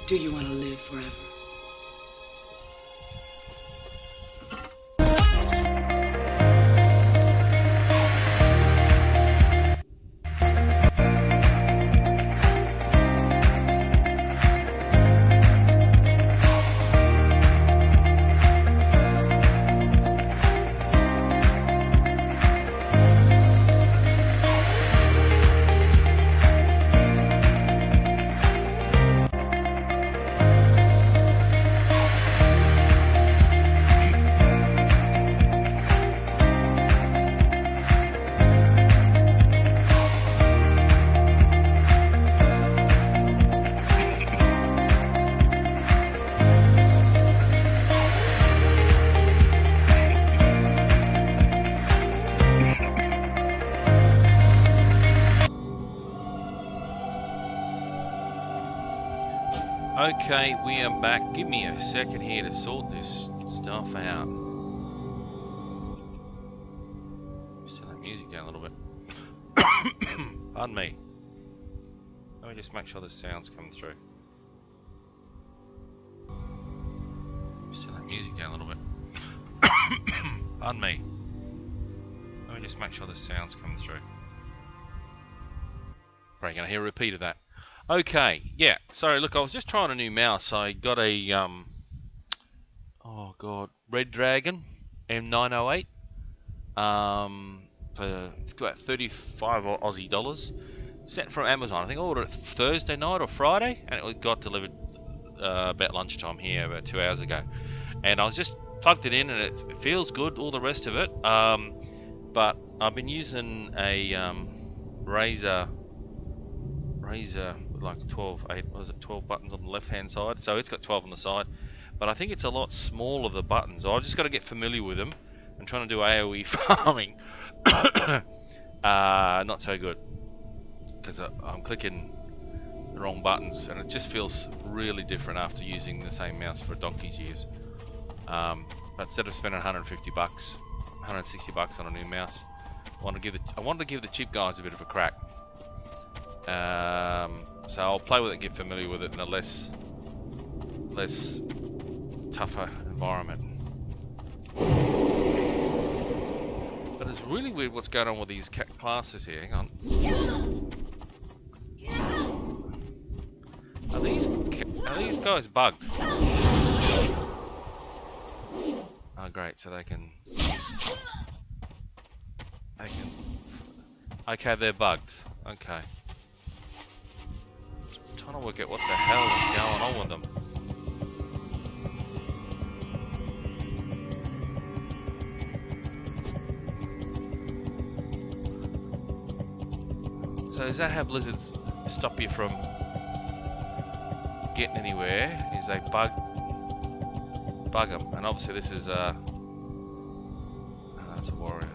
Do you want to live forever? Okay, we are back. Give me a second here to sort this stuff out. Just turn that music down a little bit. Pardon me. Let me just make sure the sound's coming through. Just turn that music down a little bit. Pardon me. Let me just make sure the sound's coming through. Probably gonna hear a repeat of that. Okay, yeah, sorry, look, I was just trying a new mouse. I got a, oh god, Red Dragon M908. It's about 35 Aussie dollars. Sent from Amazon. I think I ordered it Thursday night or Friday, and it got delivered about lunchtime here, about 2 hours ago. And I was just plugged it in, and it feels good, all the rest of it. But I've been using a Razer with like 12 buttons on the left hand side, so it's got 12 on the side, but I think it's a lot smaller, the buttons. So I've just got to get familiar with them. I'm trying to do AOE farming. Not so good, because I'm clicking the wrong buttons, and it just feels really different after using the same mouse for donkey's years. But instead of spending 150 bucks, 160 bucks on a new mouse, I wanted to give the cheap guys a bit of a crack. So I'll play with it, get familiar with it in a less tougher environment. But it's really weird what's going on with these classes here. Hang on. Are these guys bugged? Oh great, so they can. Okay, they're bugged. Okay. Trying to work out what the hell is going on with them. So is that how blizzards stop you from getting anywhere? Is they bug them? And obviously this is that's a warrior.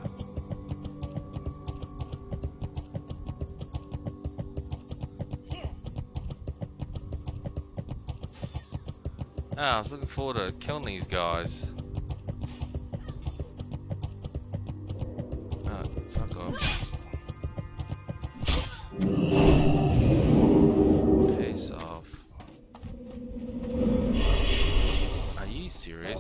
I was looking forward to killing these guys. Oh, fuck off. Piss off. Are you serious?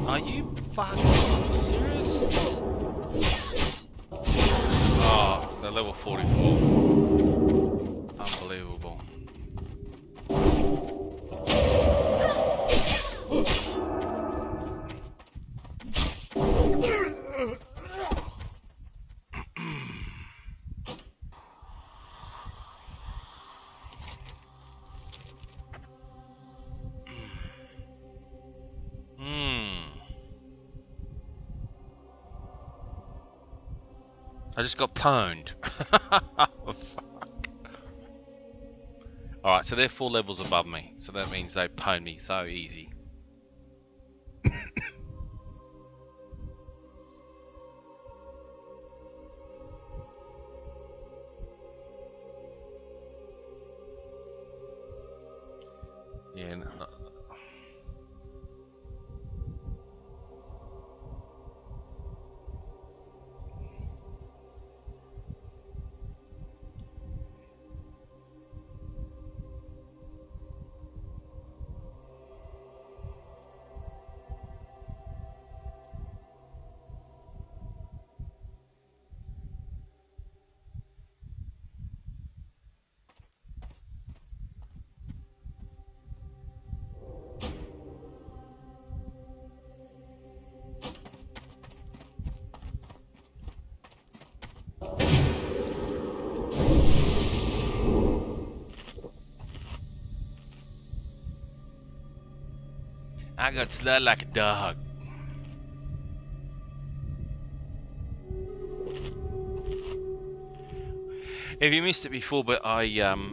Are you fucking serious? Oh, they're level 44. Unbelievable. I just got pwned. Oh, fuck. Alright, so they're 4 levels above me. So that means they pwned me so easy. Yeah, no. I got slaughtered like a dog. If you missed it before, but I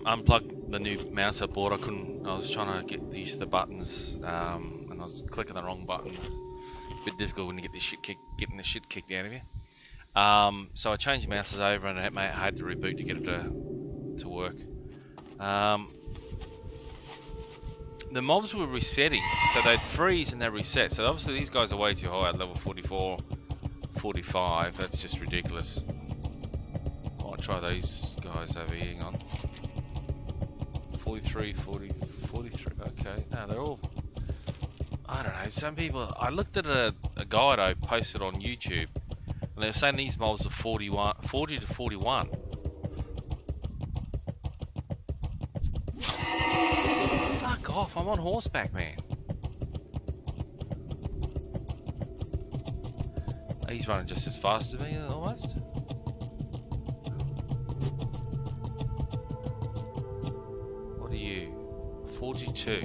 unplugged the new mouse I bought. I was trying to get used to the buttons, and I was clicking the wrong button. A bit difficult when you get getting the shit kicked out of you. So I changed the mouses over, and I had to reboot to get it to work. The mobs were resetting, so they'd freeze and they'd reset. So obviously these guys are way too high at level 44, 45. That's just ridiculous. I'll try these guys over here. Hang on. 43, 40, 43. Okay, no, they're all. I don't know. Some people. I looked at a guide I posted on YouTube, and they were saying these mobs are 40 to 41. Fuck off! I'm on horseback, man. He's running just as fast as me, almost. What are you? 42.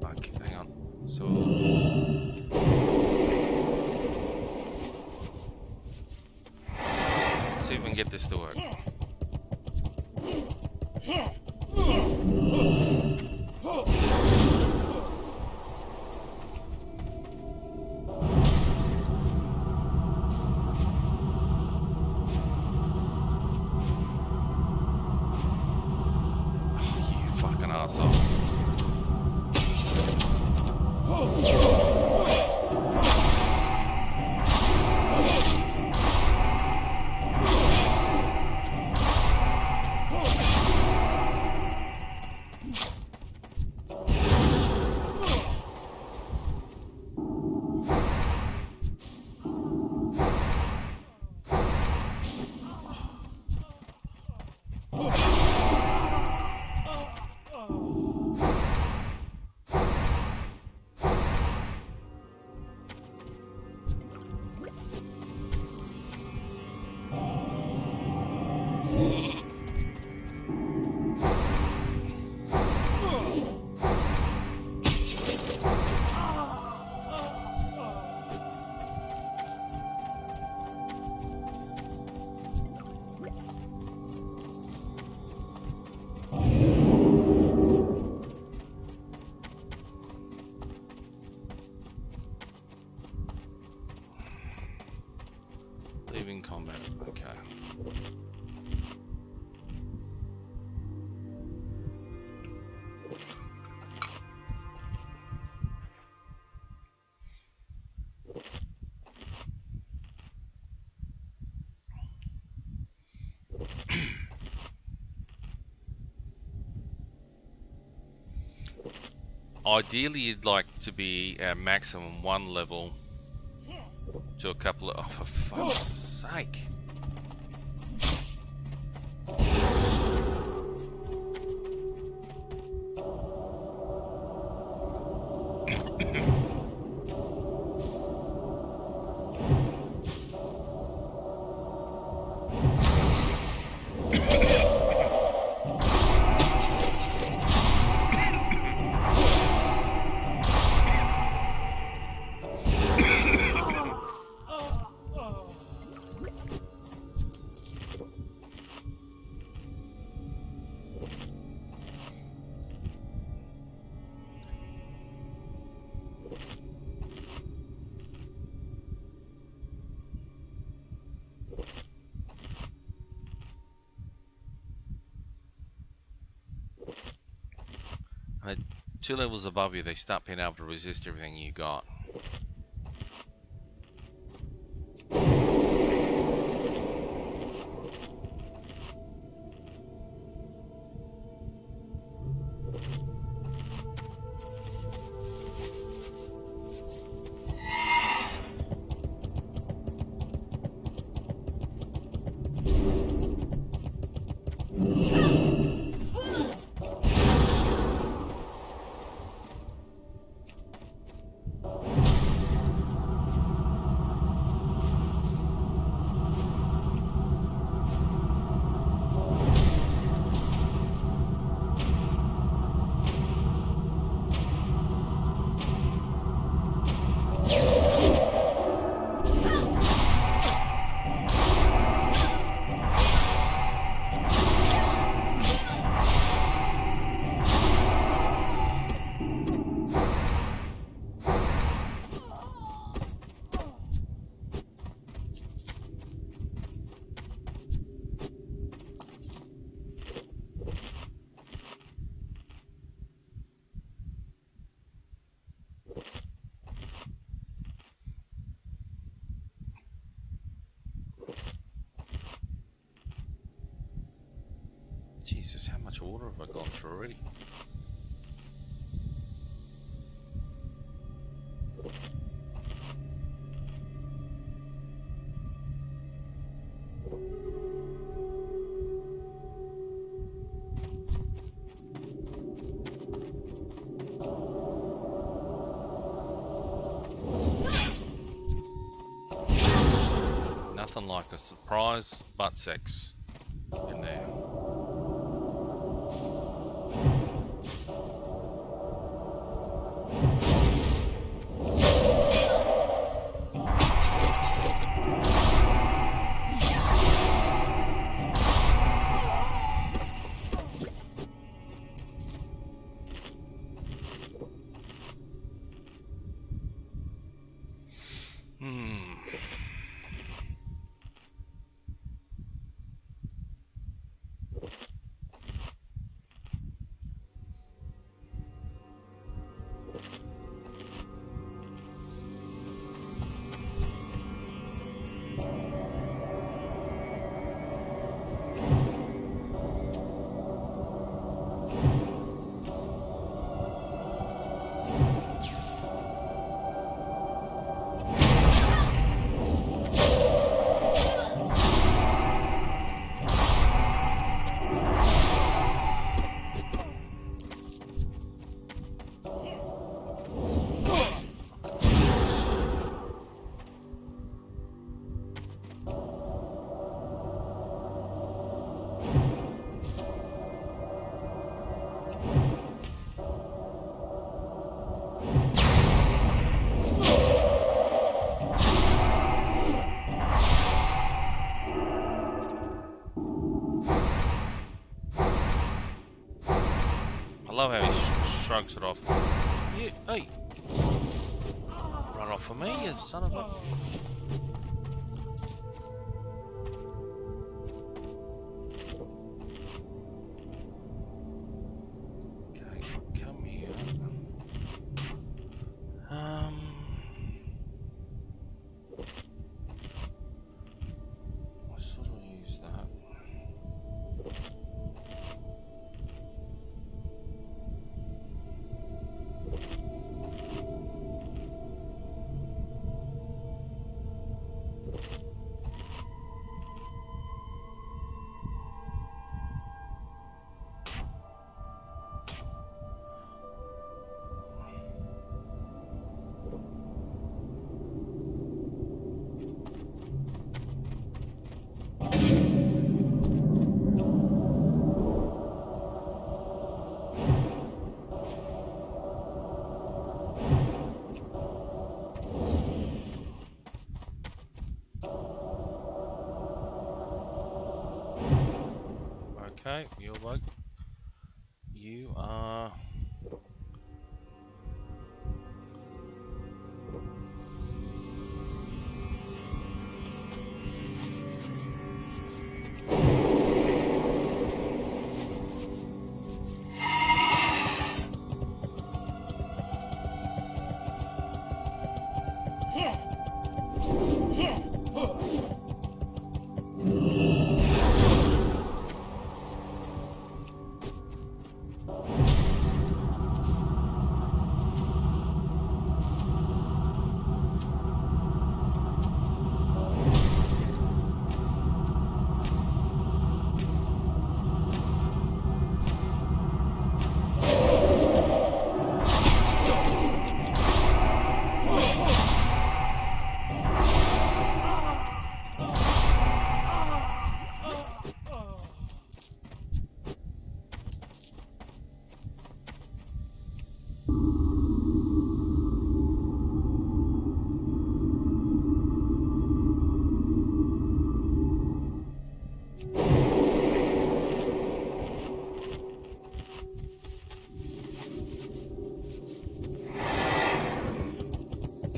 Okay, hang on. So. Let's see if we can get this to work. Leaving combat, okay. Ideally, you'd like to be at maximum 1 level to a couple of... Oh, for fuck's sake. At 2 levels above you, they start being able to resist everything you got. Jesus, how much water have I gone through already? Nothing like a surprise butt sex in there. I love how he shrugs it off. You, hey! Run off for me, you son of a... Okay, come here. I sort of use that. Okay, you're like... You are...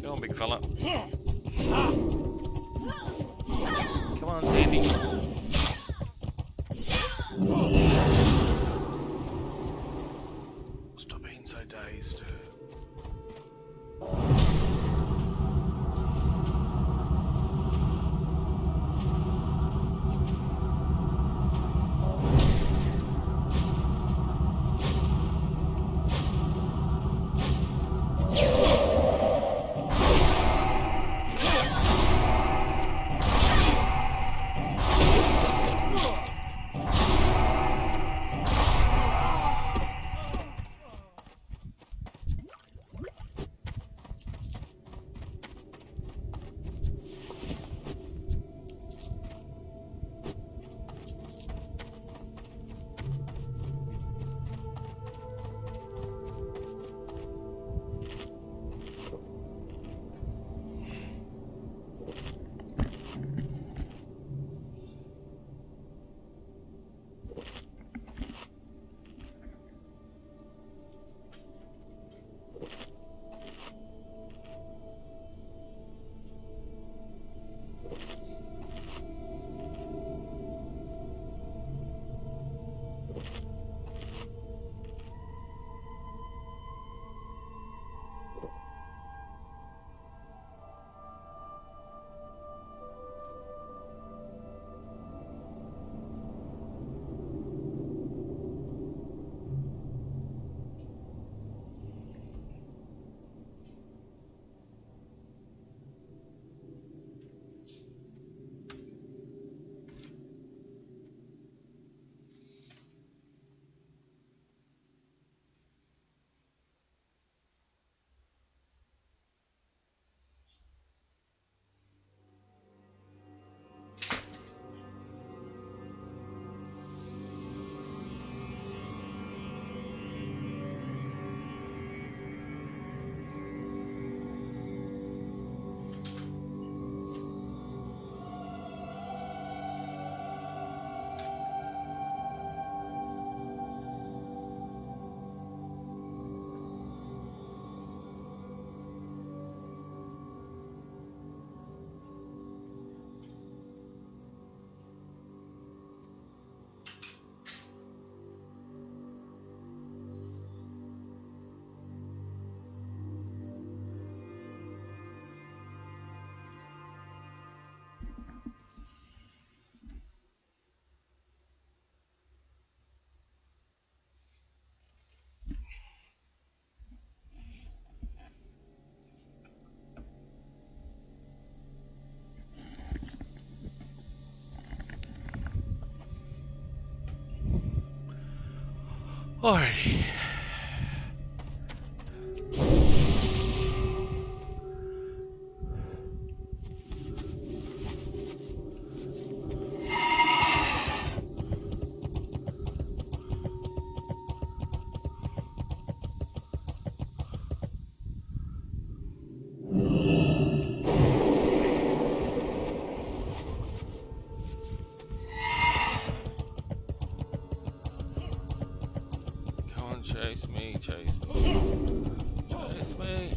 Come on, big fella. Come on, Sandy. Stop being so dazed. Alrighty. Chase me, chase me. Chase me.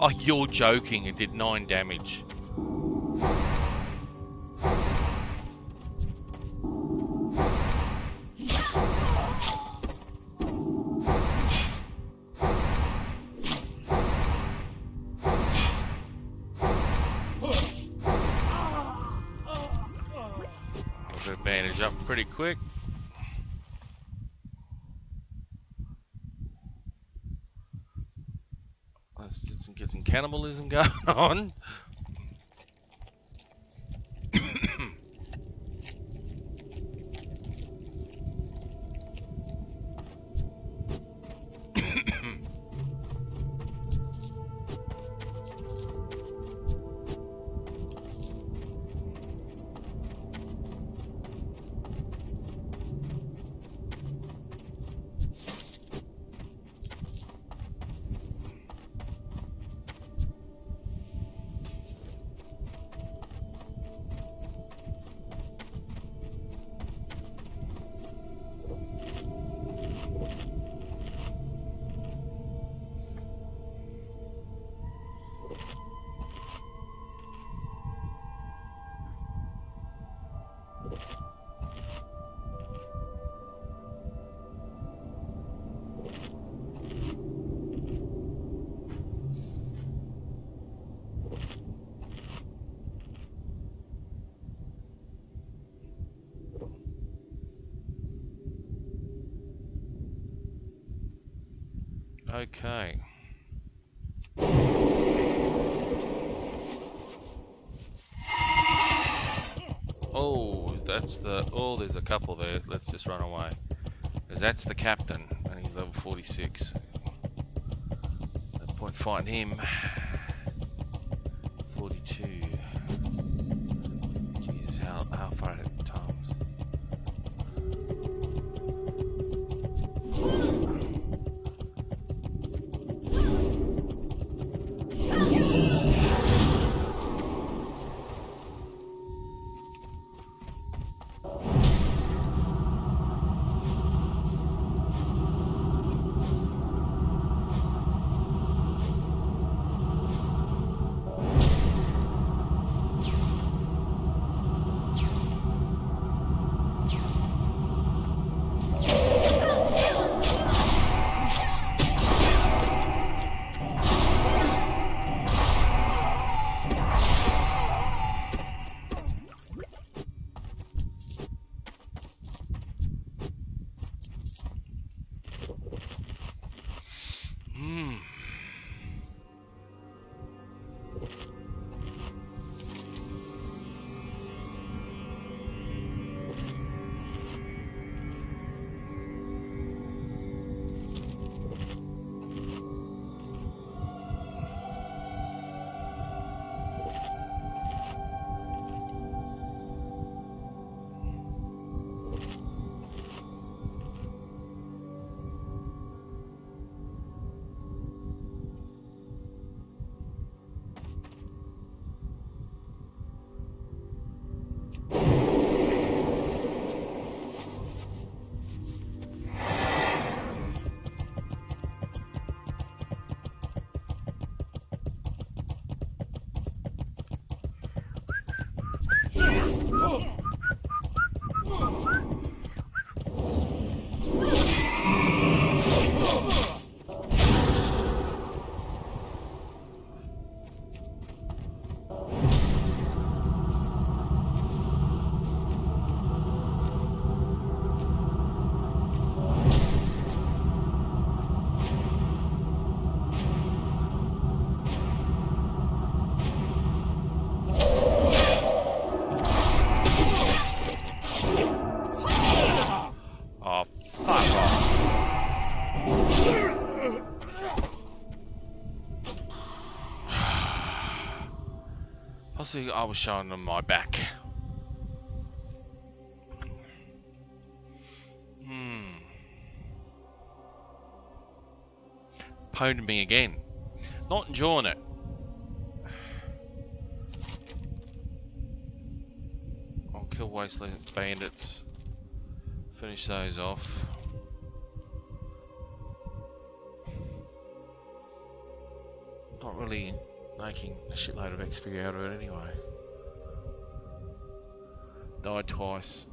Oh, you're joking. It did 9 damage. I'll get bandage up pretty quick. Let's just get some cannibalism going on. Okay. Oh, that's the... Oh, there's a couple there. Let's just run away. Because that's the captain, and he's level 46. No point fighting him. 42. Jesus, how far ahead of times? see, I was showing them my back. Pwned me again. Not enjoying it. I'll kill wasteland bandits. Finish those off. Not really making a shitload of XP out of it anyway. Died twice.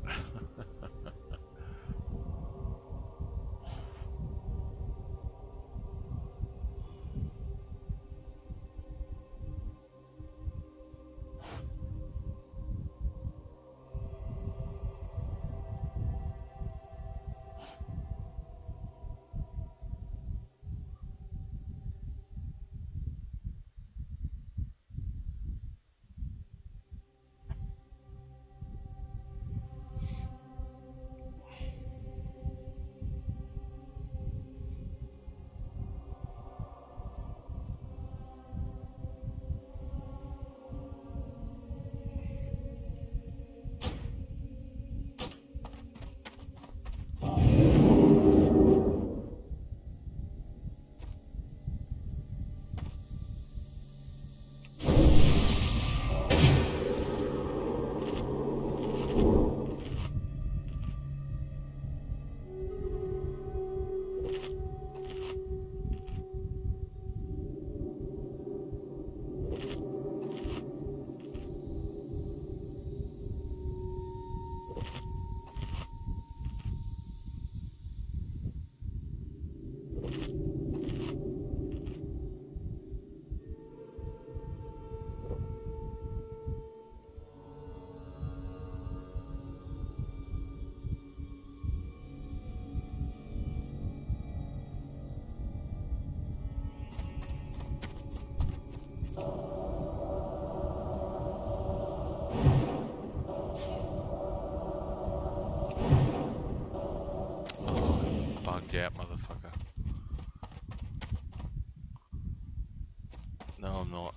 Bugged out, motherfucker. No, I'm not.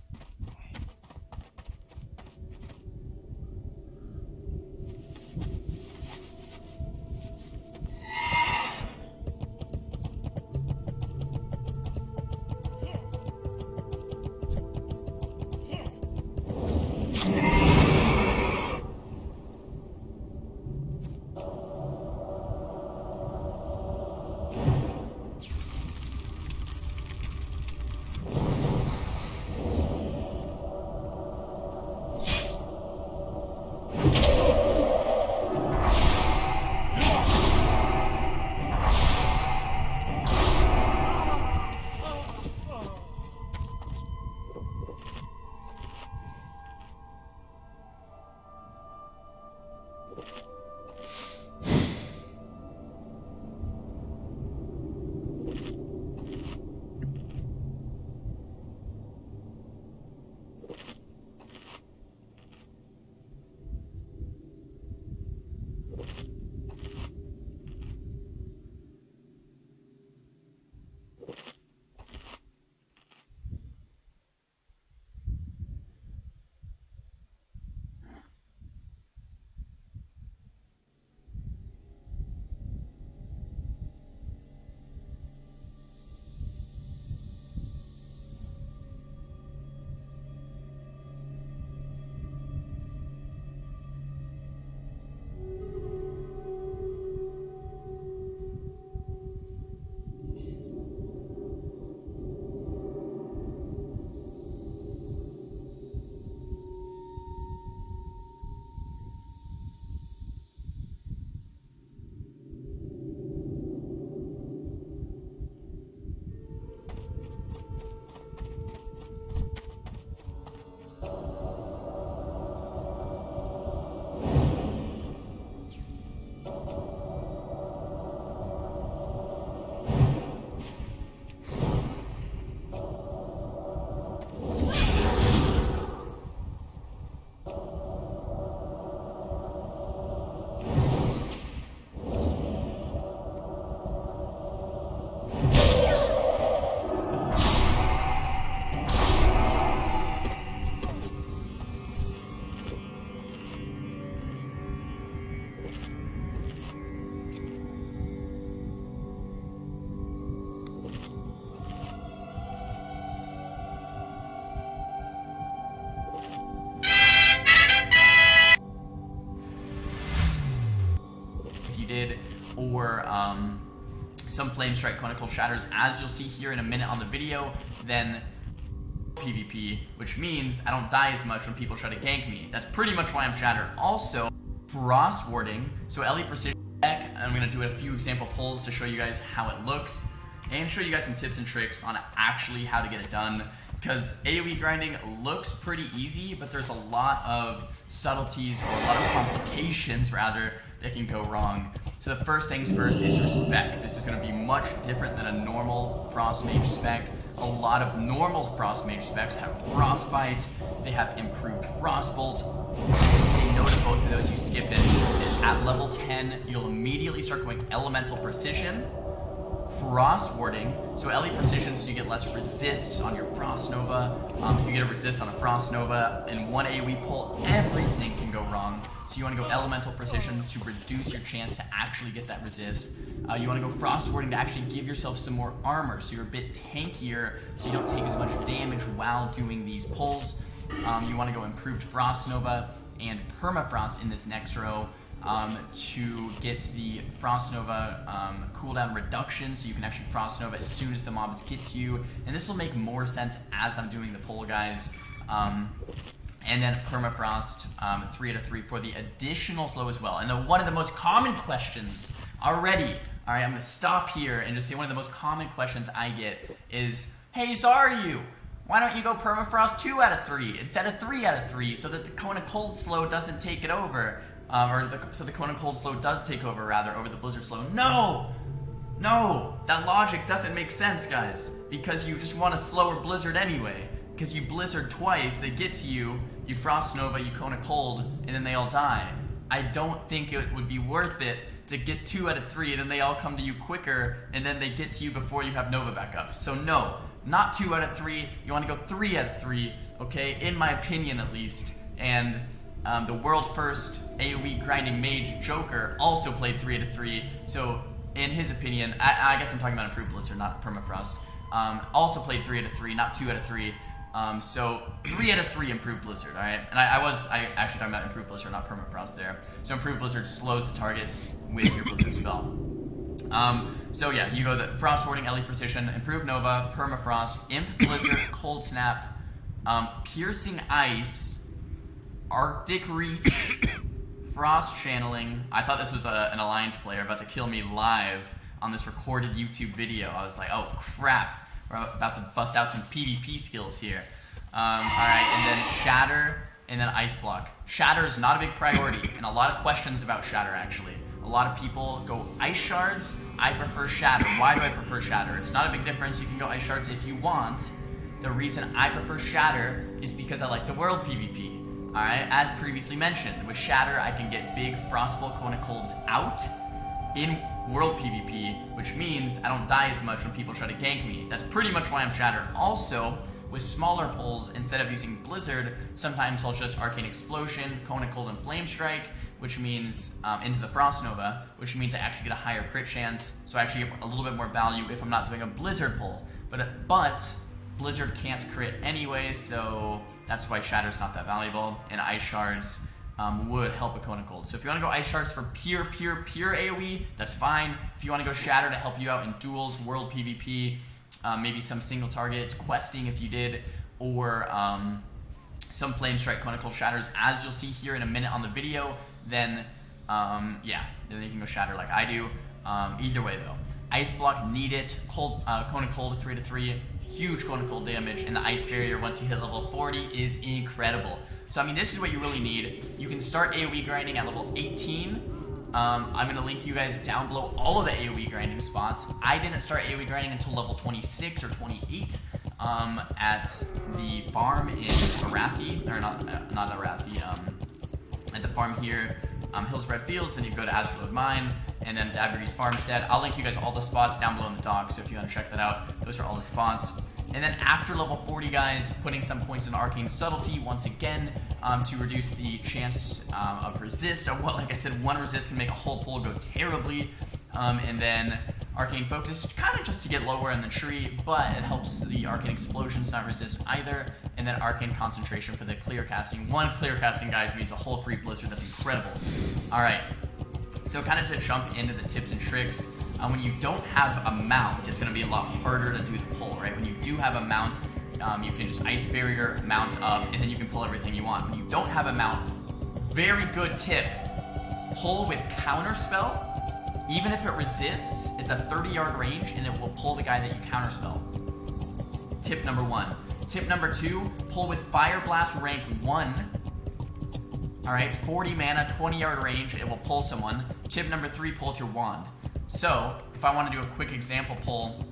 some Flame Strike Conical Shatters, as you'll see here in a minute on the video, then PvP, which means I don't die as much when people try to gank me. That's pretty much why I'm Shatter. Also, Frost Warding, so Elite Precision deck, I'm going to do a few example pulls to show you guys how it looks, and show you guys some tips and tricks on actually how to get it done. Because AoE grinding looks pretty easy, but there's a lot of subtleties, or a lot of complications rather, that can go wrong. So the first things first is your spec. This is going to be much different than a normal Frost Mage spec. A lot of normal Frost Mage specs have Frostbite, they have improved Frostbolt. Say no to both of those, you skip it. And at level 10, you'll immediately start going Elemental Precision, Frost Warding, so Elite Precision, so you get less resists on your Frost Nova. If you get a resist on a Frost Nova in one AoE pull, everything can go wrong. So you want to go Elemental Precision to reduce your chance to actually get that resist. You want to go Frost Warding to actually give yourself some more armor, so you're a bit tankier, so you don't take as much damage while doing these pulls. You want to go Improved Frost Nova and Permafrost in this next row. To get the Frost Nova cooldown reduction, so you can actually Frost Nova as soon as the mobs get to you, and this will make more sense as I'm doing the pull, guys. And then Permafrost 3 out of 3 for the additional slow as well. And one of the most common questions already, alright, I'm going to stop here and just say one of the most common questions I get is, hey Zaryu, why don't you go Permafrost 2 out of 3 instead of 3 out of 3 so that the Cone of Cold slow doesn't take it over? So the Cone of Cold slow does take over, rather, over the Blizzard slow. No! No! That logic doesn't make sense, guys. Because you just want a slower Blizzard anyway. Because you Blizzard twice, they get to you, you Frost Nova, you Cone of Cold, and then they all die. I don't think it would be worth it to get 2 out of 3, and then they all come to you quicker, and then they get to you before you have Nova back up. So no, not 2 out of 3, you want to go 3 out of 3, okay? In my opinion, at least. And the world first AoE grinding mage Joker also played 3 out of 3, so in his opinion, I guess I'm talking about Improved Blizzard, not Permafrost, also played 3 out of 3, not 2 out of 3, so 3 out of 3 Improved Blizzard, alright? And I actually talking about Improved Blizzard, not Permafrost there. So Improved Blizzard slows the targets with your Blizzard spell. So yeah, you go the Frost Warding, Elite Precision, Improved Nova, Permafrost, Imp Blizzard, Cold Snap, Piercing Ice, Arctic Reach, Frost Channeling. I thought this was an Alliance player about to kill me live on this recorded YouTube video. I was like, oh crap, we're about to bust out some PvP skills here. Alright, and then Shatter, and then Ice Block. Shatter is not a big priority, and a lot of questions about Shatter actually. A lot of people go Ice Shards, I prefer Shatter. Why do I prefer Shatter? It's not a big difference, you can go Ice Shards if you want. The reason I prefer Shatter is because I like the world PvP. Alright, as previously mentioned, with Shatter I can get big Frostbolt Cone of Colds out in world PvP, which means I don't die as much when people try to gank me. That's pretty much why I'm Shatter. Also, with smaller pulls, instead of using Blizzard, sometimes I'll just Arcane Explosion, Cone of Cold, and Flame Strike, which means into the Frost Nova, which means I actually get a higher crit chance, so I actually get a little bit more value if I'm not doing a Blizzard pull. But Blizzard can't crit anyway, so that's why Shatter's not that valuable, and Ice Shards would help a Cone of Cold. So if you want to go Ice Shards for pure AoE, that's fine. If you want to go Shatter to help you out in duels, world PvP, maybe some single target questing if you did, or some Flame Strike Cone of Cold Shatters, as you'll see here in a minute on the video, then yeah, then you can go Shatter like I do. Either way though, Ice Block, need it. Cold, Cone of Cold 3 to 3, huge Cone of Cold damage, and the Ice Barrier once you hit level 40 is incredible. So I mean, this is what you really need. You can start AoE grinding at level 18. I'm going to link you guys down below all of the AoE grinding spots. I didn't start AoE grinding until level 26 or 28 at the farm in Arathi, or not Arathi, at the farm here, Hillspread Fields. Then you go to Azurlode Mine, and then Dabberdy's Farmstead. I'll link you guys all the spots down below in the doc, so if you want to check that out, those are all the spots. And then after level 40, guys, putting some points in Arcane Subtlety once again to reduce the chance of resist. So, well, like I said, one resist can make a whole pull go terribly. And then Arcane Focus, kind of just to get lower in the tree, but it helps the Arcane Explosions not resist either. And then Arcane Concentration for the clear casting. One clear casting, guys, means a whole free Blizzard. That's incredible. All right. So kind of to jump into the tips and tricks, When you don't have a mount, it's going to be a lot harder to do the pull, right? When you do have a mount, you can just ice barrier, mount up, and then you can pull everything you want. When you don't have a mount, very good tip, pull with counterspell. Even if it resists, it's a 30-yard range, and it will pull the guy that you counterspell. Tip number 1. Tip number 2, pull with Fire Blast rank 1. Alright, 40 mana, 20-yard range, it will pull someone. Tip number 3, pull with your wand. So, if I want to do a quick example pull,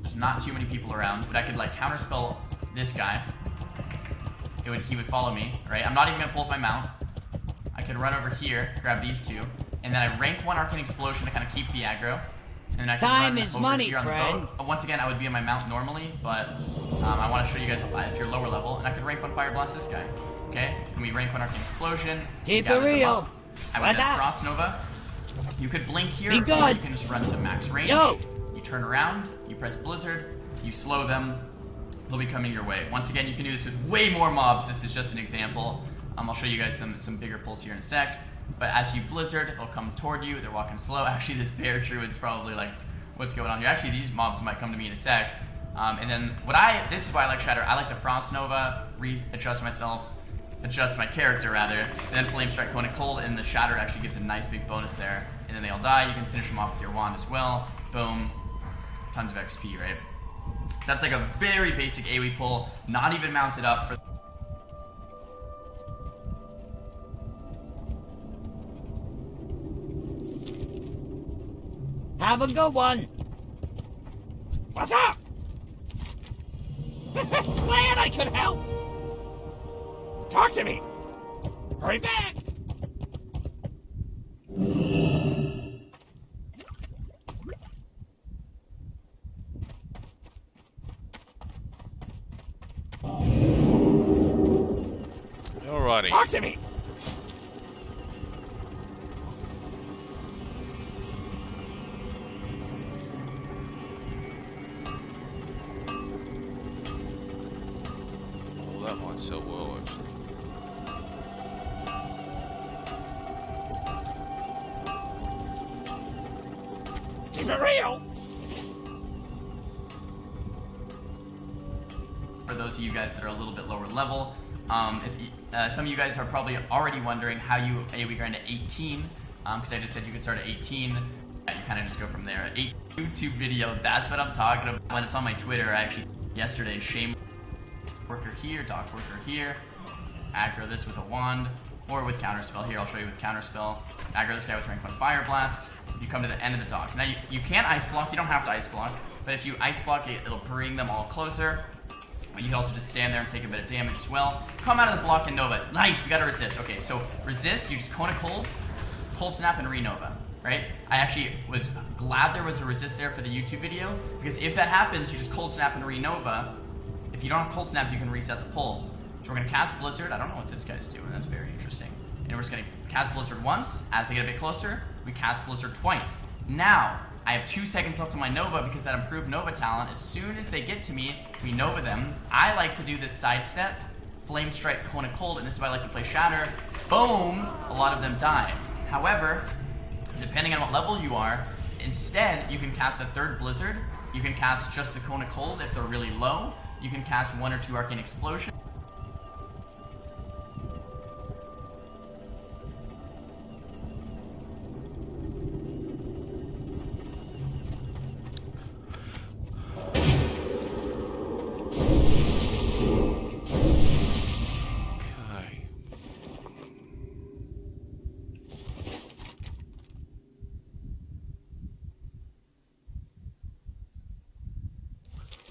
there's not too many people around, but I could like counterspell this guy. He would follow me, right? I'm not even gonna pull with my mount. I could run over here, grab these two, and then I rank 1 Arcane Explosion to kind of keep the aggro. And then I can Time run is over money, here on friend. the boat. Once again, I would be on my mount normally, but I want to show you guys if you're lower level, and I could rank 1 Fire Blast this guy. Okay? And we rank 1 Arcane Explosion. Keep it real. I would then Frost Nova. You could blink here, Be or good. you can just run to max range. Yo. You turn around, you press Blizzard, you slow them, they'll be coming your way. Once again, you can do this with way more mobs. This is just an example. I'll show you guys some bigger pulls here in a sec. But as you Blizzard, they'll come toward you. They're walking slow. Actually, this Bear Druid's probably like, what's going on here? Actually, these mobs might come to me in a sec. And then this is why I like Shatter. I like to Frost Nova, readjust myself, adjust my character rather, and then Flame Strike Cone of Cold, and the Shatter actually gives a nice big bonus there. And then they all die. You can finish them off with your wand as well. Boom. Tons of XP, right? So that's like a very basic AoE pull, not even mounted up for... Have a good one. What's up? Glad I could help. Talk to me. Hurry back. Alrighty. Talk to me. Oh, that might sell well, actually. Keep it real. For those of you guys that are a little bit lower level, some of you guys are probably already wondering how you AoE grind to 18, because I just said you could start at 18. You kind of just go from there. 18 YouTube video, that's what I'm talking about. When it's on my Twitter, actually, yesterday, shame worker here, dock worker here, aggro this with a wand, or with counterspell. Here, I'll show you with counterspell. Aggro this guy with rank 1 Fire Blast. You come to the end of the dock. Now, you can ice block, you don't have to ice block, but if you ice block, it'll bring them all closer. You can also just stand there and take a bit of damage as well. Come out of the block and Nova. Nice, we got to resist. Okay, so resist, you just Cone of Cold, Cold Snap, and Renova, right? I actually was glad there was a resist there for the YouTube video, because if that happens, you just Cold Snap and Renova. If you don't have Cold Snap, you can reset the pull. So we're going to cast Blizzard. I don't know what this guy's doing. That's very interesting. And we're just going to cast Blizzard once. As they get a bit closer, we cast Blizzard twice. Now, I have 2 seconds left on my Nova because that improved Nova talent. As soon as they get to me, we Nova them. I like to do this sidestep, Flame Strike, Cone of Cold, and this is why I like to play Shatter. Boom! A lot of them die. However, depending on what level you are, instead, you can cast a 3rd Blizzard. You can cast just the Cone of Cold if they're really low. You can cast 1 or 2 Arcane Explosion.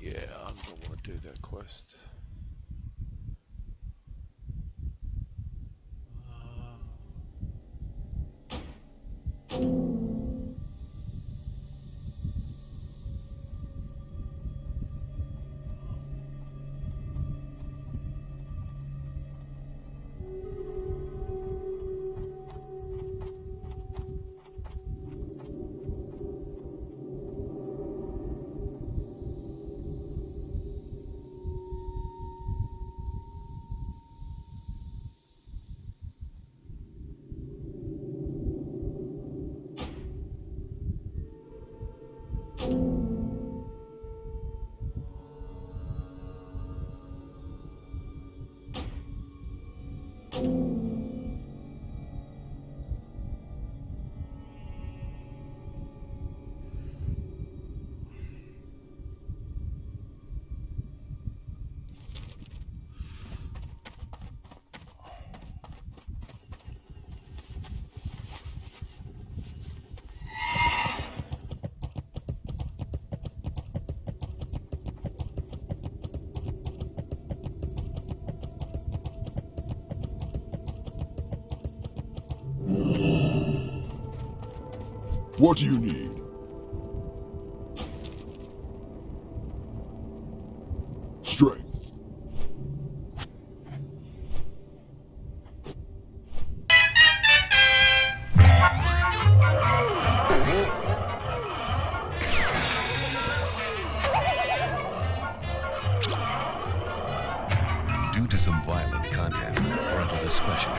Yeah, I'm gonna want to do that quest. What do you need? Strength. Due to some violent content, parental discretion.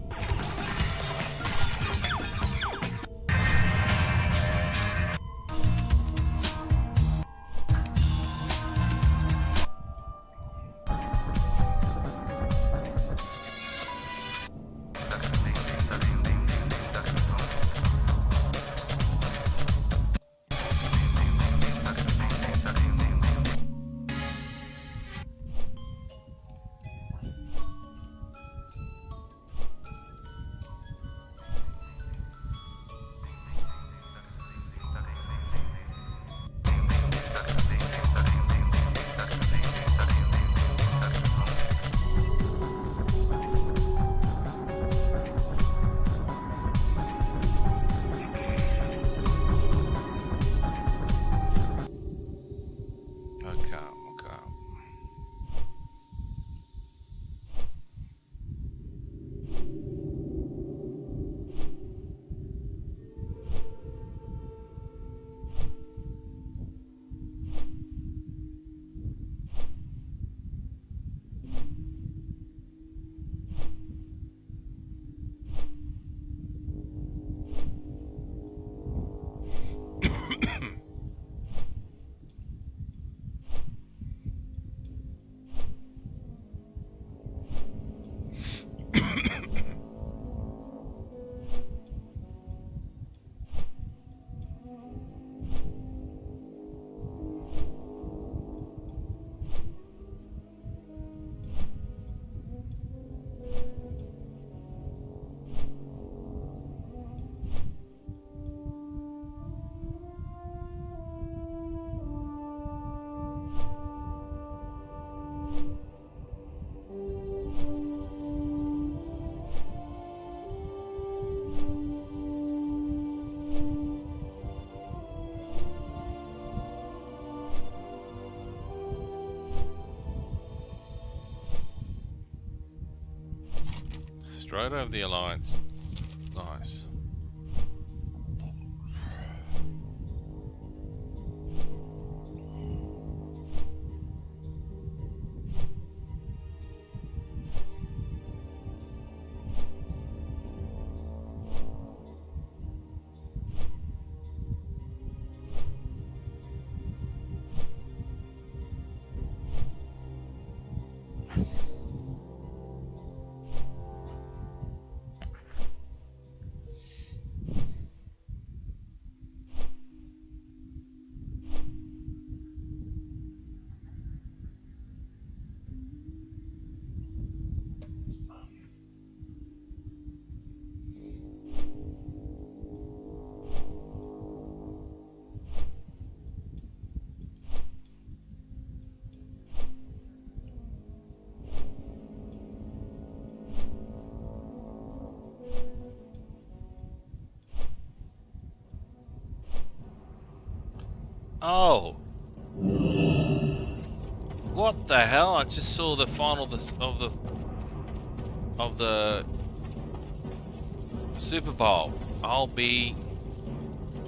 Straight over the Alliance. Nice. Oh! What the hell? I just saw the final of the Super Bowl. I'll be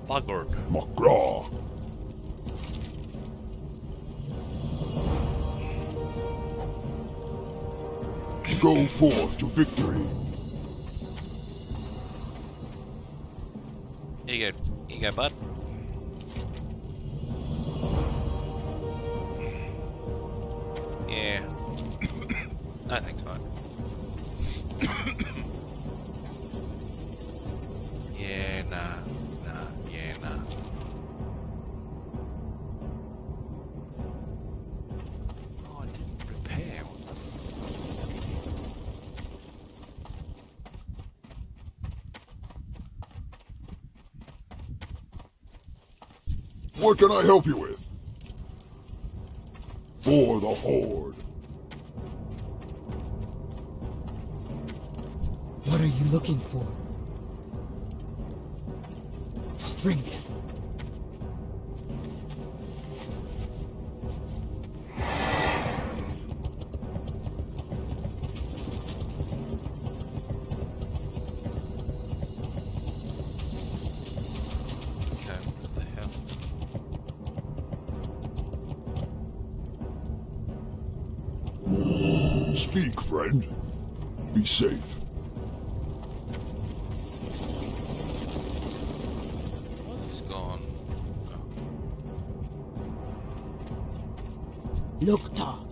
buggered. McGraw. Go forth to victory. Here you go, bud. Yeah. No, thanks, mate. Yeah, nah, yeah, nah. Oh, I didn't repair. What can I help you with? For the Horde. What are you looking for? Strength. Speak, friend. Be safe. What is gone? Look, Tom.